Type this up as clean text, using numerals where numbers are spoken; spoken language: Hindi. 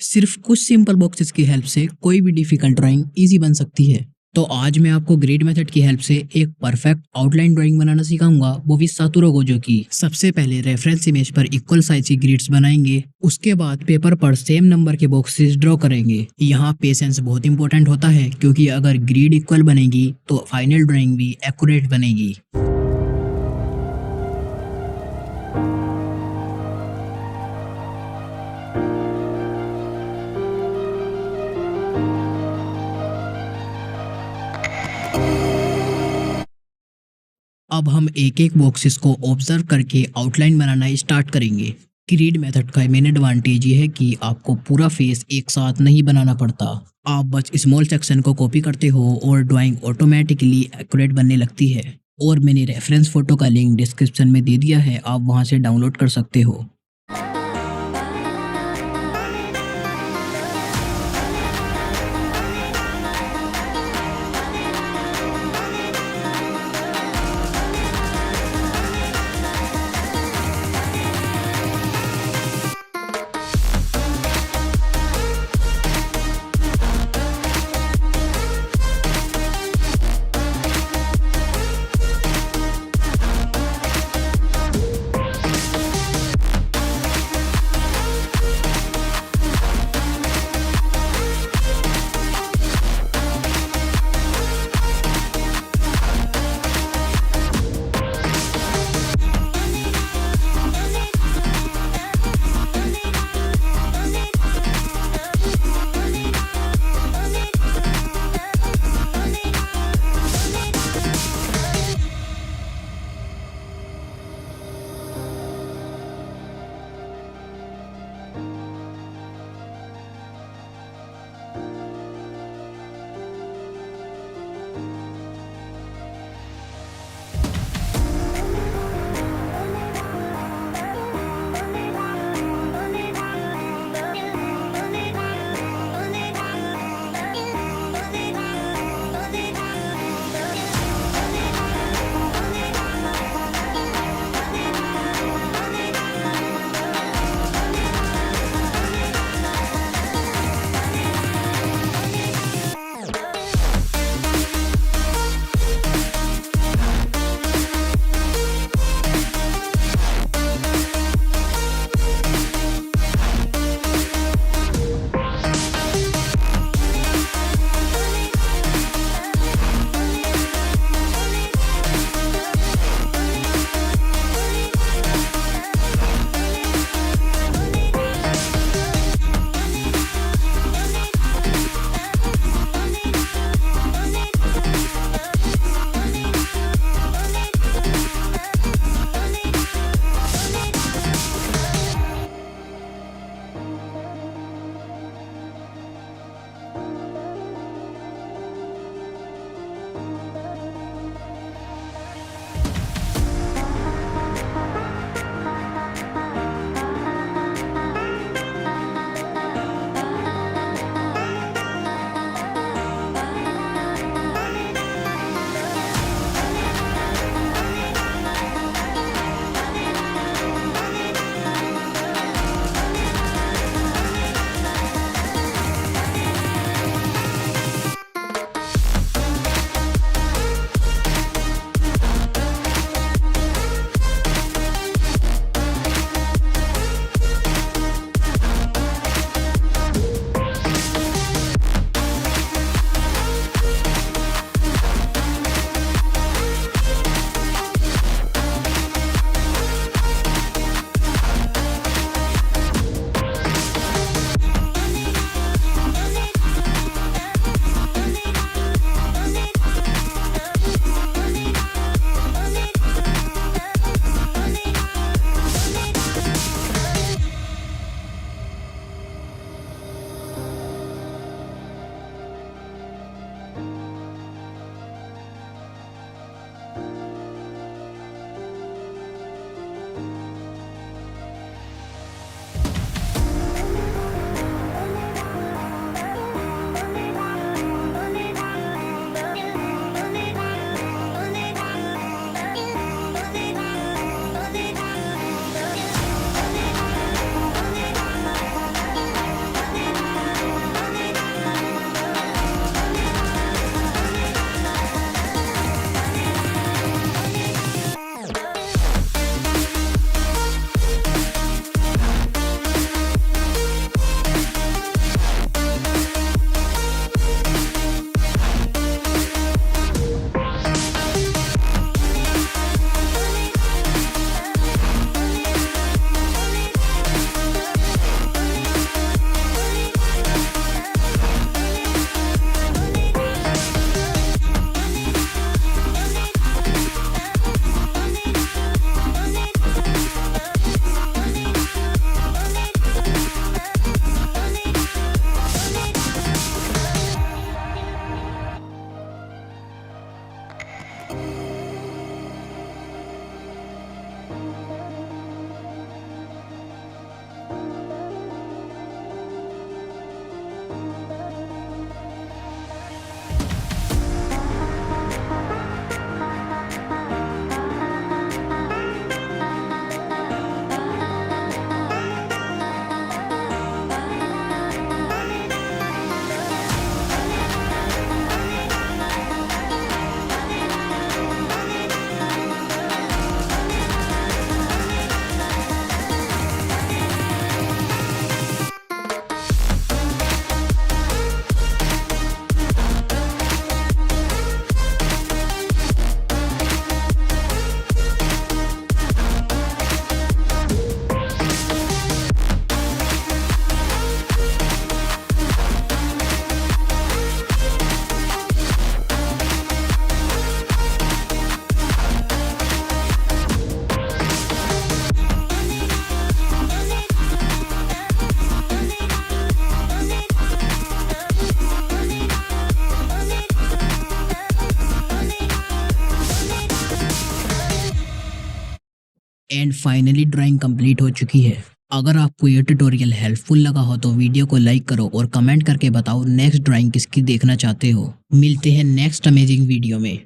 सिर्फ कुछ सिंपल बॉक्सेस की हेल्प से कोई भी डिफिकल्ट ड्राइंग इजी बन सकती है। तो आज मैं आपको ग्रिड मेथड की हेल्प से एक परफेक्ट आउटलाइन ड्राइंग बनाना सिखाऊंगा, वो भी सातोरू गोजो की। सबसे पहले रेफरेंस इमेज पर इक्वल साइज की ग्रिड्स बनाएंगे। उसके बाद पेपर पर सेम नंबर के बॉक्सेस ड्रॉ करेंगे। यहाँ पेशेंस बहुत इंपॉर्टेंट होता है, क्योंकि अगर ग्रिड इक्वल बनेगी तो फाइनल ड्राइंग भी एक्यूरेट बनेगी। अब हम एक एक बॉक्सेस को ऑब्जर्व करके आउटलाइन बनाना स्टार्ट करेंगे। ग्रिड मेथड का मेन एडवांटेज ये है कि आपको पूरा फेस एक साथ नहीं बनाना पड़ता। आप बस स्मॉल सेक्शन को कॉपी करते हो और ड्राइंग ऑटोमेटिकली एक्यूरेट बनने लगती है। और मैंने रेफरेंस फोटो का लिंक डिस्क्रिप्शन में दे दिया है, आप वहां से डाउनलोड कर सकते हो। एंड फाइनली ड्राइंग कंप्लीट हो चुकी है। अगर आपको ये ट्यूटोरियल हेल्पफुल लगा हो तो वीडियो को लाइक करो और कमेंट करके बताओ नेक्स्ट ड्राइंग किसकी देखना चाहते हो। मिलते हैं नेक्स्ट अमेजिंग वीडियो में।